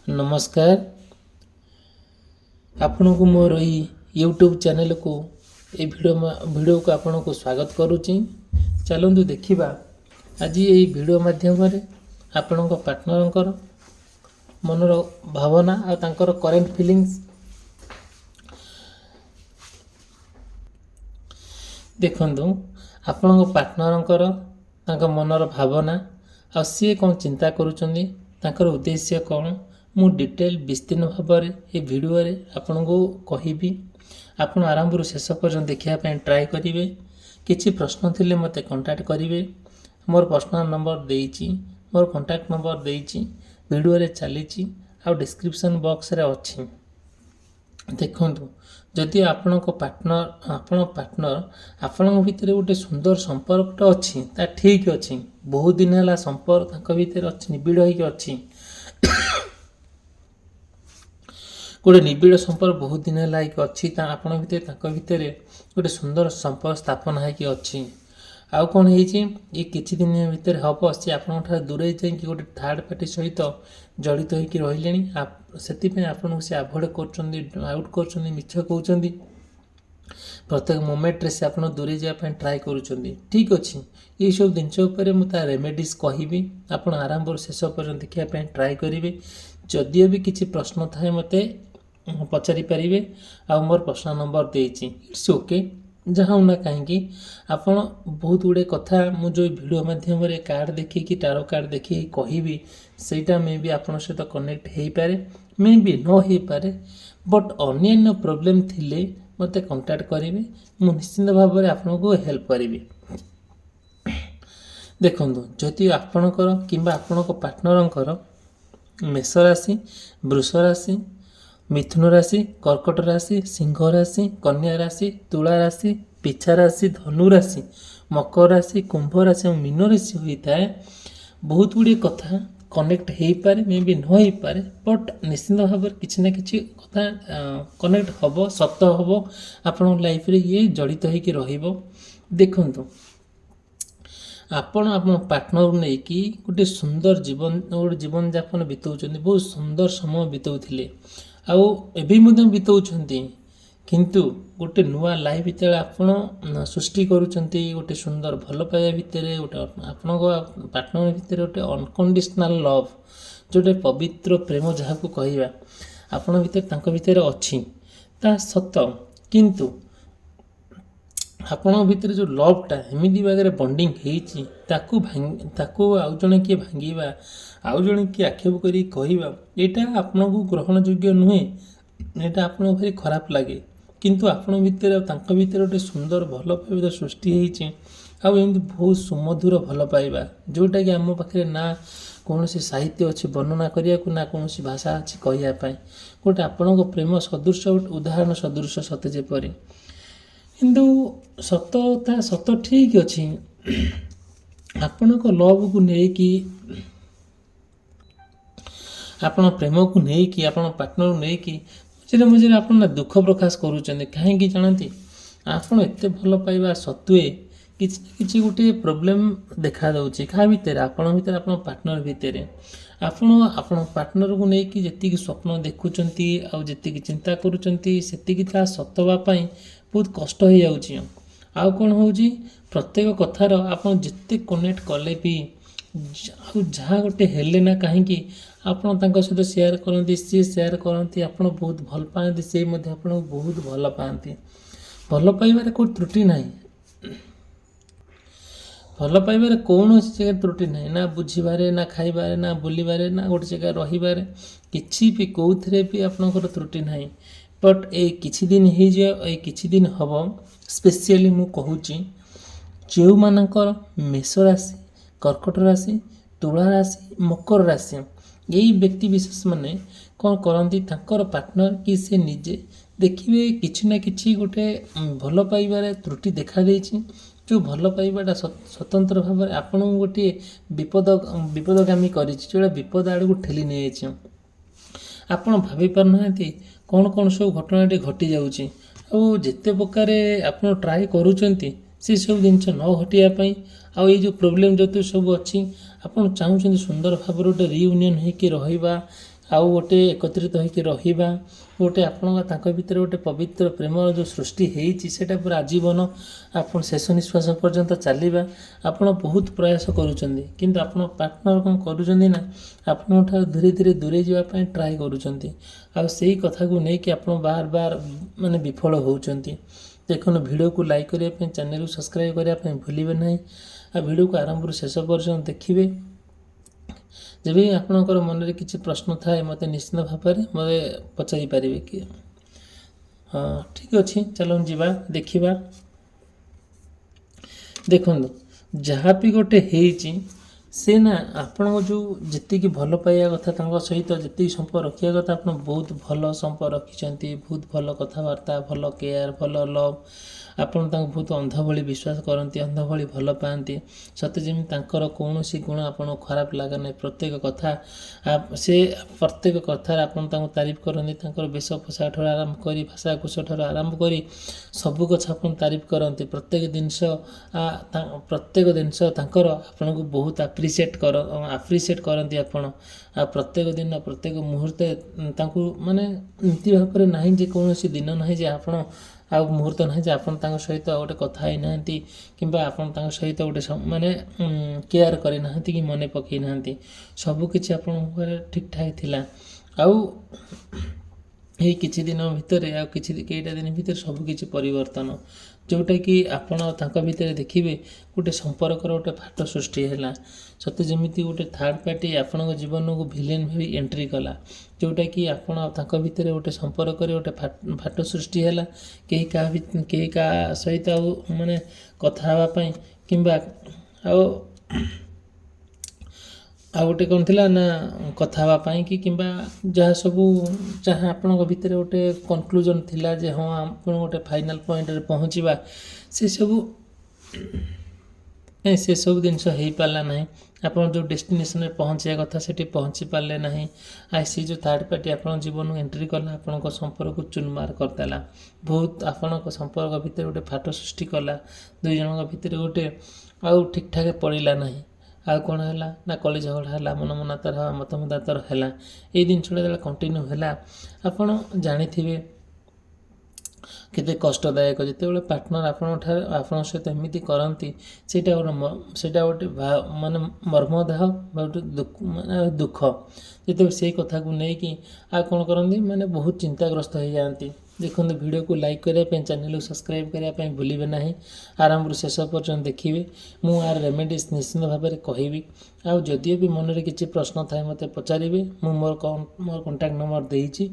नमस्कार आपण को मोर यूट्यूब चैनल को ये वीडियो को आपण को स्वागत करुच्ची। चलतु देखा आज ये वीडियो माध्यम आपण पार्टनर मनर भावना और करेन्ट फिलिंग्स देखु। आपण पार्टनर मनर भावना आ सी कौन चिंता कर उद्देश्य कौन मु डिटेल विस्तीर्ण भाव में ये वीडियो रे आपन को कहिबी। आपन आरंभ रु शेष पर्यंत देखिया ट्राए करेंगे। किसी प्रश्न थिले मते कांटेक्ट करेंगे। मोर पर्सनल नंबर देइची, मोर कांटेक्ट नंबर देइची, वीडियो रे चलीची आ डिस्क्रिप्शन बॉक्स रे अछि। देखंतु जदि आपण पार्टनर आपण भितर गोटे सुंदर संपर्क अच्छी ता ठीक अच्छी। बहुत दिन है संपर्क तांको भितर अच्छी निबिड़ होइके अच्छी। गोटे निबिड़ संपर्क बहुत दिन है अच्छी आपण भितर गोटे सुंदर संपर्क स्थापन होइके अच्छी। आउ कौन ये किछि दिन भितर हम सी आपण दूरे जाइए गोटे थर्ड पार्टी सहित जड़ित होकर रही से आपन से आभोड कर आउट कर मिछ कहते प्रत्येक मोमेंट रे से आप दूरे जावाई ट्राए करुँच। ठीक अच्छे ये सब जिनस मुझे रेमेडीज कहि आप आरंभ शेष पर्यटन देखापी ट्राए करेंगे। जदि भी किसी प्रश्न थाए मत पचारि पारे आ मोर पर्सनल नंबर देइछि। इट्स ओके जहाँ ना कहीं आपड़ बहुत गुड़े कथा मु जो वीडियो माध्यम कार्ड देखिए टारो कार्ड देखिए कहि सेटा मे भी आपन सहित कनेक्ट हो पारे मे भी न हो पारे। बट अन्य प्रॉब्लम थिले मते कांटेक्ट करेंगे। मु निश्चिंत भाव में आपन को हेल्प करी। देखंतु जदि आपणकर किंबा आपण पार्टनर मेष राशि, वृष राशि, मिथुन राशि, कर्कट राशि, सिंह राशि, कन्या राशि, तुला राशि, पिछा राशि, धनु राशि, मकर राशि, कुंभ राशि और मीन राशि होता है बहुत गुड़े कथा कनेक्ट हो पारे मे भी न हो पारे। बट निश्चिंत भाव में किसी ना कि कथा कनेक्ट हम सत हम आपण लाइफ रे ये जड़ित हो। देखंतु आपण पार्टनर नहीं कि गोटे सुंदर जीवन जापन बिताउछन्ती, बहुत सुंदर समय बिताउथिले आउ एबी मध्य बिताउछन्ती। किंतु गोटे नुआ लाइफ भितर आपण सृष्टि करुछन्ती गोटे सुंदर भल पाइबा भितर गोटे आपण पार्टनर भितर गोटे अनकंडीशनल लव जोटे पवित्र प्रेम जहाँ को कहवा आपण भितर तांको भितर अछि ता सत। किंतु आपण भितर जो लवटा एमती भागे बंडिंग होती ताकू आउ जड़े किए भांगा आउ जड़े किए आक्षेप कर कहवा यहाँ आपन को ग्रहण योग्य नुहे। यहाँ आपन भारी खराब लगे किंतु आपण भितर भीतर गोटे सुंदर भल पाइबा सृष्टि होती आमती बहुत सुमधुर भल पाइबा जोटा कि आम पाखे ना कौन साहित्य अच्छी वर्णना करने को ना कौन भाषा अच्छी कहवाई गोटे आपण प्रेम सदृश गोटे उदाहरण सदृश सते जेपरी। किंतु सतता सत ठीक अच्छी आपण लव को लेकिन आपण प्रेम को लेकिन आपण पार्टनर को लेकिन मझे मझे आप दुख प्रकाश करुँच कहीं जानती आपड़ एत भल पाइबा सत्वे किसी गोटे प्रोब्लेम देखा दूसरी क्या भितर आपण भितर आप पार्टनर भितर आपण पार्टनर को लेकिन जी स्वप्न देखुं आती चिंता करुँच सत हाँपाई बहुत कष्ट हो जाऊँ। आउ कौन हो प्रत्येक कथार आप जिते कनेक्ट कले भी जहाँ गोटे हेले ना कहीं आपण सहित सेयार करती सी सेयार करती आप बहुत भल पाती से आपको बहुत भल पाती। भल पाइबार कोई त्रुटि ना भल पाइबार कौन जगह त्रुटि ना ना बुझे ना खाइबारे ना बुलबारे ना गोटे जगह रही किसी भी कौन भी आपंकर त्रुटि ना। बट ए किछि दिन किछि दिन हम स्पेशली मु कहूँ जो मानकर मेष राशि, कर्कट राशि, तुला राशि, मकर राशि यही व्यक्ति विशेष माने कौन करती पार्टनर कि से निजे देखिए किछि ना किछि गोटे भल पाइबार त्रुटि देखा देछि जो भल पाइबाटा स्वतंत्र भाव में आपण गोटे विपदगामी कर विपद आड़ को ठेली नहीं जाए आपण भाभी पारना कौन कौन सब घटना घटी जाऊँगी आते प्रकार आप ट्राए करुँच से सब जिनस न घटापी आउ जो प्रोब्लेम जो सब अच्छी आप चाहते सुंदर भाव गोटे रियूनियन होकर रहा ଆଉ ଗୋଟେ ଏକତ୍ରିତ ହୋଇକି ରହିବା, ଗୋଟେ ଆପଣଙ୍କ ତାଙ୍କ ଭିତରେ ଗୋଟେ ପବିତ୍ର ପ୍ରେମର ଯେଉଁ ସୃଷ୍ଟି ହେଇଛି ସେଇଟା ପୁରା ଆଜୀବନ ଆପଣ ଶେଷ ନିଶ୍ୱାସ ପର୍ଯ୍ୟନ୍ତ ଚାଲିବା ଆପଣ ବହୁତ ପ୍ରୟାସ କରୁଛନ୍ତି, କିନ୍ତୁ ଆପଣ ପାର୍ଟନର କ'ଣ କରୁଛନ୍ତି ନା ଆପଣଙ୍କଠାରୁ ଧୀରେ ଧୀରେ ଦୂରେଇ ଯିବା ପାଇଁ ଟ୍ରାଏ କରୁଛନ୍ତି। ଆଉ ସେଇ କଥାକୁ ନେଇକି ଆପଣ ବାର ବାର ମାନେ ବିଫଳ ହେଉଛନ୍ତି। ଦେଖନ୍ତୁ, ଭିଡ଼ିଓକୁ ଲାଇକ୍ କରିବା ପାଇଁ, ଚ୍ୟାନେଲକୁ ସବସ୍କ୍ରାଇବ୍ କରିବା ପାଇଁ ଭୁଲିବେ ନାହିଁ। ଆଉ ଭିଡ଼ିଓକୁ ଆରମ୍ଭରୁ ଶେଷ ପର୍ଯ୍ୟନ୍ତ ଦେଖିବେ। ଯେବେ ଆପଣଙ୍କର ମନରେ କିଛି ପ୍ରଶ୍ନ ଥାଏ ମୋତେ ନିଶ୍ଚିତ ଭାବରେ ମୋତେ ପଚାରି ପାରିବେ କି। ହଁ, ଠିକ୍ ଅଛି, ଚାଲନ୍ତୁ ଯିବା ଦେଖିବା। ଦେଖନ୍ତୁ, ଯାହା ବି ଗୋଟେ ହେଇଛି ସେ ନା ଆପଣଙ୍କ ଯେଉଁ ଯେତିକି ଭଲ ପାଇବା କଥା ତାଙ୍କ ସହିତ ଯେତିକି ସମ୍ପର୍କ ରଖିବା କଥା ଆପଣ ବହୁତ ଭଲ ସମ୍ପର୍କ ରଖିଛନ୍ତି, ବହୁତ ଭଲ କଥାବାର୍ତ୍ତା, ଭଲ କେୟାର, ଭଲ ଲଭ୍। ଆପଣ ତାଙ୍କୁ ବହୁତ ଅନ୍ଧ ଭଳି ବିଶ୍ୱାସ କରନ୍ତି, ଅନ୍ଧ ଭଳି ଭଲ ପାଆନ୍ତି। ସତେ ଯେମିତି ତାଙ୍କର କୌଣସି ଗୁଣ ଆପଣଙ୍କୁ ଖରାପ ଲାଗେ ନାହିଁ। ପ୍ରତ୍ୟେକ କଥା ସେ ପ୍ରତ୍ୟେକ କଥାରେ ଆପଣ ତାଙ୍କୁ ତାରିଫ କରନ୍ତି। ତାଙ୍କର ବେଶ ପୋଷାକ ଠାରୁ ଆରମ୍ଭ କରି ଭାଷା କୋଷ ଠାରୁ ଆରମ୍ଭ କରି ସବୁ କଥା ଆପଣ ତାରିଫ କରନ୍ତି। ପ୍ରତ୍ୟେକ ଜିନିଷ ତାଙ୍କର ଆପଣଙ୍କୁ ବହୁତ ଆପ୍ରିସିଏଟ୍ କରନ୍ତି ଆପଣ। ଆଉ ପ୍ରତ୍ୟେକ ଦିନ ପ୍ରତ୍ୟେକ ମୁହୂର୍ତ୍ତେ ତାଙ୍କୁ ମାନେ ଏମିତି ଭାବରେ ନାହିଁ ଯେ କୌଣସି ଦିନ ନାହିଁ ଯେ ଆପଣ ଆଉ ମୁହୂର୍ତ୍ତ ନାହିଁ ଯେ ଆପଣ ତାଙ୍କ ସହିତ ଗୋଟେ କଥା ହେଇନାହାନ୍ତି କିମ୍ବା ଆପଣ ତାଙ୍କ ସହିତ ଗୋଟେ ମାନେ କେୟାର କରିନାହାନ୍ତି କି ମନେ ପକାଇ ନାହାନ୍ତି। ସବୁକିଛି ଆପଣଙ୍କ ଠିକ୍ ଠାକ୍ ଥିଲା। ଆଉ ଏଇ କିଛି ଦିନ ଭିତରେ ଆଉ କେଇଟା ଦିନ ଭିତରେ ସବୁକିଛି ପରିବର୍ତ୍ତନ, ଯେଉଁଟାକି ଆପଣ ତାଙ୍କ ଭିତରେ ଦେଖିବେ ଗୋଟେ ସମ୍ପର୍କର ଗୋଟେ ଫାଟ ସୃଷ୍ଟି ହେଲା। ସତେ ଯେମିତି ଗୋଟେ ଥାର୍ଡ଼ ପାର୍ଟି ଆପଣଙ୍କ ଜୀବନକୁ ଭିଲେନ୍ ଭାବେ ଏଣ୍ଟ୍ରି କଲା, ଯେଉଁଟାକି ଆପଣ ତାଙ୍କ ଭିତରେ ଗୋଟେ ସମ୍ପର୍କରେ ଗୋଟେ ଫାଟ ସୃଷ୍ଟି ହେଲା। କେହି କାହା ସହିତ ଆଉ ମାନେ କଥା ହେବା ପାଇଁ କିମ୍ବା ଆଉ ଗୋଟେ କ'ଣ ଥିଲା ନା କଥା ହେବା ପାଇଁ କିମ୍ବା ଯାହା ଆପଣଙ୍କ ଭିତରେ ଗୋଟେ କନକ୍ଲୁଜନ୍ ଥିଲା ଯେ ହଁ ଆପଣ ଗୋଟେ ଫାଇନାଲ୍ ପଏଣ୍ଟରେ ପହଞ୍ଚିବା, ସେସବୁ ଜିନିଷ ହେଇପାରିଲା ନାହିଁ। ଆପଣ ଯେଉଁ ଡେଷ୍ଟିନେସନରେ ପହଞ୍ଚିବା କଥା ସେଠି ପହଞ୍ଚି ପାରିଲେ ନାହିଁ। ସେ ଯେଉଁ ଥାର୍ଡ଼ ପାର୍ଟି ଆପଣଙ୍କ ଜୀବନକୁ ଏଣ୍ଟ୍ରି କଲା ଆପଣଙ୍କ ସମ୍ପର୍କକୁ ଚୁନମାର କରିଦେଲା। ବହୁତ ଆପଣଙ୍କ ସମ୍ପର୍କ ଭିତରେ ଗୋଟେ ଫାଟ ସୃଷ୍ଟି କଲା। ଦୁଇ ଜଣଙ୍କ ଭିତରେ ଗୋଟେ ଆଉ ଠିକ୍ ଠାକ୍ ପଡ଼ିଲା ନାହିଁ। ଆଉ କ'ଣ ହେଲା ନା କଳି ଝଗଡ଼ା ହେଲା, ମତମତାନ୍ତର ହେଲା। ଏଇ ଜିନିଷଟା ଯେତେବେଳେ କଣ୍ଟିନ୍ୟୁ ହେଲା ଆପଣ ଜାଣିଥିବେ କେତେ କଷ୍ଟଦାୟକ। ଯେତେବେଳେ ପାର୍ଟନର ଆପଣଙ୍କ ସହିତ ଏମିତି କରନ୍ତି ସେଇଟା ଗୋଟେ ମାନେ ମର୍ମଦାହ ବା ଗୋଟେ ଦୁଃଖ। ଯେତେବେଳେ ସେଇ କଥାକୁ ନେଇକି ଆଉ କ'ଣ କରନ୍ତି ମାନେ ବହୁତ ଚିନ୍ତାଗ୍ରସ୍ତ ହେଇଯାଆନ୍ତି। ଦେଖନ୍ତୁ, ଭିଡ଼ିଓକୁ ଲାଇକ୍ କରିବା ପାଇଁ, ଚ୍ୟାନେଲକୁ ସବସ୍କ୍ରାଇବ୍ କରିବା ପାଇଁ ଭୁଲିବେ ନାହିଁ। ଆରମ୍ଭରୁ ଶେଷ ପର୍ଯ୍ୟନ୍ତ ଦେଖିବେ। ମୁଁ ଆର ରେମେଡ଼ିଜ୍ ନିଶ୍ଚିତ ଭାବରେ କହିବି। ଆଉ ଯଦିଓ ବି ମନରେ କିଛି ପ୍ରଶ୍ନ ଥାଏ ମୋତେ ପଚାରିବେ। ମୁଁ ମୋର କଣ୍ଟାକ୍ଟ ନମ୍ବର ଦେଇଛି।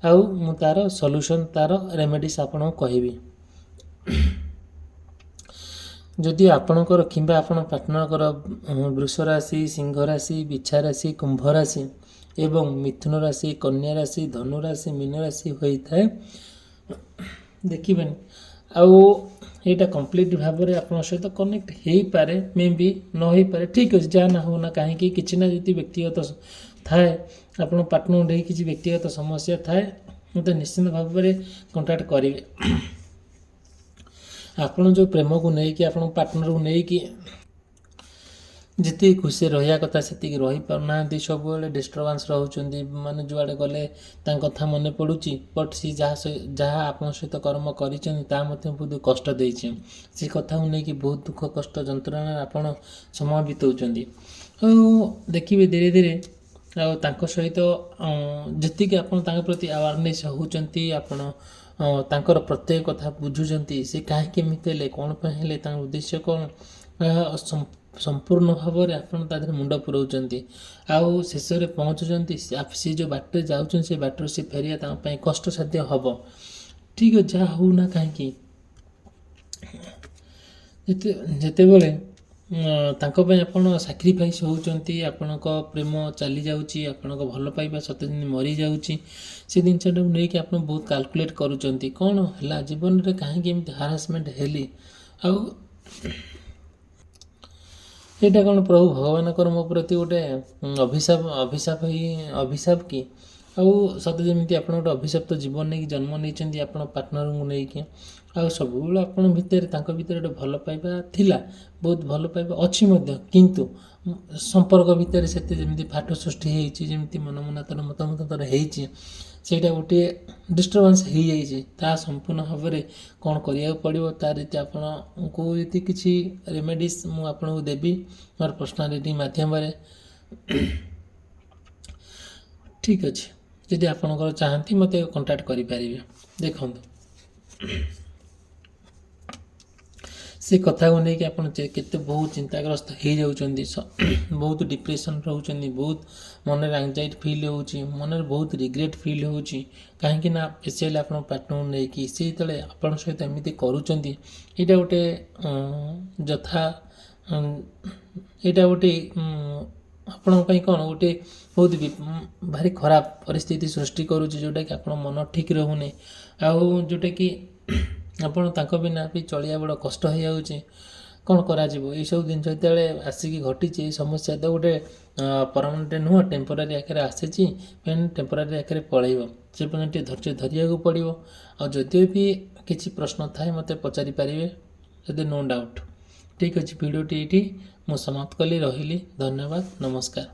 ଆଉ ମୁଁ ତା'ର ସଲ୍ୟୁସନ୍, ତା'ର ରେମେଡ଼ିଜ୍ ଆପଣଙ୍କୁ କହିବି। ଯଦି ଆପଣଙ୍କର କିମ୍ବା ଆପଣ ପାର୍ଟନରଙ୍କର ବୃଷ ରାଶି, ସିଂହ ରାଶି, ବିଛା ରାଶି, କୁମ୍ଭ ରାଶି ଏବଂ ମିଥୁନ ରାଶି, କନ୍ୟା ରାଶି, ଧନୁ ରାଶି, ମୀନ ରାଶି ହୋଇଥାଏ ଦେଖିବେନି। ଆଉ ଏଇଟା କମ୍ପ୍ଲିଟ୍ ଭାବରେ ଆପଣଙ୍କ ସହିତ କନେକ୍ଟ ହେଇପାରେ, ମେ ବି ନ ହେଇପାରେ, ଠିକ୍ ଅଛି। ଯାହା ନା ହେଉ ନା କାହିଁକି କିଛି ନା ଯଦି ବ୍ୟକ୍ତିଗତ ଥାଏ, ଆପଣ ପାର୍ଟନର ନେଇ କିଛି ବ୍ୟକ୍ତିଗତ ସମସ୍ୟା ଥାଏ, ମୋତେ ନିଶ୍ଚିନ୍ତ ଭାବରେ କଣ୍ଟାକ୍ଟ କରିବେ। ଆପଣ ଯେଉଁ ପ୍ରେମକୁ ନେଇକି ଆପଣଙ୍କ ପାର୍ଟନରକୁ ନେଇକି ଯେତିକି ଖୁସିରେ ରହିବା କଥା ସେତିକି ରହିପାରୁନାହାନ୍ତି, ସବୁବେଳେ ଡିଷ୍ଟର୍ବାନ୍ସ ରହୁଛନ୍ତି। ମାନେ ଯୁଆଡ଼େ ଗଲେ ତାଙ୍କ କଥା ମନେ ପଡ଼ୁଛି, ବଟ୍ ସେ ଯାହା ଆପଣଙ୍କ ସହିତ କର୍ମ କରିଛନ୍ତି ତାହା ମଧ୍ୟ ବହୁତ କଷ୍ଟ ଦେଇଛି। ସେ କଥାକୁ ନେଇକି ବହୁତ ଦୁଃଖ, କଷ୍ଟ, ଯନ୍ତ୍ରଣାରେ ଆପଣ ସମୟ ବିତାଉଛନ୍ତି। ଆଉ ଦେଖିବେ ଧୀରେ ଧୀରେ ଆଉ ତାଙ୍କ ସହିତ ଯେତିକି ଆପଣ ତାଙ୍କ ପ୍ରତି ଆୱାରନେସ୍ ହେଉଛନ୍ତି, ଆପଣ ତାଙ୍କର ପ୍ରତ୍ୟେକ କଥା ବୁଝୁଛନ୍ତି। ସେ କାହିଁକି ଏମିତି ହେଲେ, କ'ଣ ପାଇଁ ହେଲେ, ତାଙ୍କ ଉଦ୍ଦେଶ୍ୟ କ'ଣ, ସମ୍ପୂର୍ଣ୍ଣ ଭାବରେ ଆପଣ ତା ଦେହରେ ମୁଣ୍ଡ ପୁରାଉଛନ୍ତି। ଆଉ ଶେଷରେ ପହଞ୍ଚୁଛନ୍ତି ସେ ଯେଉଁ ବାଟରେ ଯାଉଛନ୍ତି ସେ ବାଟରୁ ସେ ଫେରିବା ତାଙ୍କ ପାଇଁ କଷ୍ଟସାଧ୍ୟ ହେବ। ଠିକ୍ ଅଛି, ଯାହା ହେଉ ନା କାହିଁକି ଯେତେବେଳେ ତାଙ୍କ ପାଇଁ ଆପଣ ସାକ୍ରିଫାଇସ୍ ହେଉଛନ୍ତି, ଆପଣଙ୍କ ପ୍ରେମ ଚାଲିଯାଉଛି, ଆପଣଙ୍କ ଭଲ ପାଇବା ସତେ ଯେମିତି ମରିଯାଉଛି, ସେ ଜିନିଷଟାକୁ ନେଇକି ଆପଣ ବହୁତ କାଲକୁଲେଟ୍ କରୁଛନ୍ତି। କ'ଣ ହେଲା ଜୀବନରେ, କାହିଁକି ଏମିତି ହାରାସମେଣ୍ଟ ହେଲି, ଆଉ ଏଇଟା କ'ଣ ପ୍ରଭୁ ଭଗବାନଙ୍କର ମୋ ପ୍ରତି ଗୋଟେ ଅଭିଶାପ କି? ଆଉ ସତେ ଯେମିତି ଆପଣ ଗୋଟେ ଅଭିଶାପ୍ତ ଜୀବନ ନେଇକି ଜନ୍ମ ନେଇଛନ୍ତି ଆପଣ ପାର୍ଟନରଙ୍କୁ ନେଇକି। ଆଉ ସବୁବେଳେ ଆପଣଙ୍କ ଭିତରେ ତାଙ୍କ ଭିତରେ ଗୋଟେ ଭଲ ପାଇବା ଥିଲା, ବହୁତ ଭଲ ପାଇବା ଅଛି ମଧ୍ୟ, କିନ୍ତୁ ସମ୍ପର୍କ ଭିତରେ ସେତେ ଯେମିତି ଫାଟ ସୃଷ୍ଟି ହେଇଛି, ଯେମିତି ମତାନ୍ତର ଆପଣଙ୍କର ହେଇଛି ସେଇଟା ଗୋଟିଏ ଡିଷ୍ଟର୍ବାନ୍ସ ହେଇଯାଇଛି ତାହା ସମ୍ପୂର୍ଣ୍ଣ ଭାବରେ କ'ଣ କରିବାକୁ ପଡ଼ିବ ତା ରୀତି ଆପଣଙ୍କୁ ଯଦି କିଛି ରେମେଡ଼ିସ୍ ମୁଁ ଆପଣଙ୍କୁ ଦେବି ମୋର ପର୍ସନାଲ୍ ରିଡ଼ିଂ ମାଧ୍ୟମରେ। ଠିକ୍ ଅଛି, ଯଦି ଆପଣଙ୍କର ଚାହାନ୍ତି ମୋତେ କଣ୍ଟାକ୍ଟ କରିପାରିବେ। ଦେଖନ୍ତୁ ସେ କଥାକୁ ନେଇକି ଆପଣ କେତେ ବହୁତ ଚିନ୍ତାଗ୍ରସ୍ତ ହେଇଯାଉଛନ୍ତି, ବହୁତ ଡିପ୍ରେସନ୍ ରହୁଛନ୍ତି, ବହୁତ ମନରେ ଆଙ୍ଗଜାଇଟି ଫିଲ୍ ହେଉଛି, ମନରେ ବହୁତ ରିଗ୍ରେଟ୍ ଫିଲ୍ ହେଉଛି। କାହିଁକି ନା ସ୍ପେଶିଆଲି ଆପଣ ପାର୍ଟନରକୁ ନେଇକି ସେ ଯେତେବେଳେ ଆପଣଙ୍କ ସହିତ ଏମିତି କରୁଛନ୍ତି ଏଇଟା ଗୋଟେ ଯଥା ଏଇଟା ଗୋଟେ ଆପଣଙ୍କ ପାଇଁ କ'ଣ ଗୋଟେ ବହୁତ ଭାରି ଖରାପ ପରିସ୍ଥିତି ସୃଷ୍ଟି କରୁଛି, ଯେଉଁଟାକି ଆପଣ ମନ ଠିକ୍ ରହୁନି, ଆଉ ଯେଉଁଟାକି ଆପଣ ତାଙ୍କ ବିନା ବି ଚଳିବା ବଡ଼ କଷ୍ଟ ହେଇଯାଉଛି। କ'ଣ କରାଯିବ? ଏଇସବୁ ଜିନିଷ ଯେତେବେଳେ ଆସିକି ଘଟିଛି ଏଇ ସମସ୍ୟା ତ ଗୋଟେ ପରମାନେଣ୍ଟ ନୁହଁ, ଟେମ୍ପୋରାରୀ ଆକାରରେ ଆସିଛି, ଟେମ୍ପୋରାରୀ ଆକାରରେ ପଳେଇବ। ସେ ପର୍ଯ୍ୟନ୍ତ ଟିକେ ଧୈର୍ଯ୍ୟ ଧରିବାକୁ ପଡ଼ିବ। ଆଉ ଯଦିଓ ବି କିଛି ପ୍ରଶ୍ନ ଥାଏ ମୋତେ ପଚାରି ପାରିବେ, ଯଦି ନୋ ଡାଉଟ୍। ଠିକ୍ ଅଛି, ଭିଡ଼ିଓଟି ଏଇଠି ମୁଁ ସମାପ୍ତ କଲି। ରହିଲି, ଧନ୍ୟବାଦ, ନମସ୍କାର।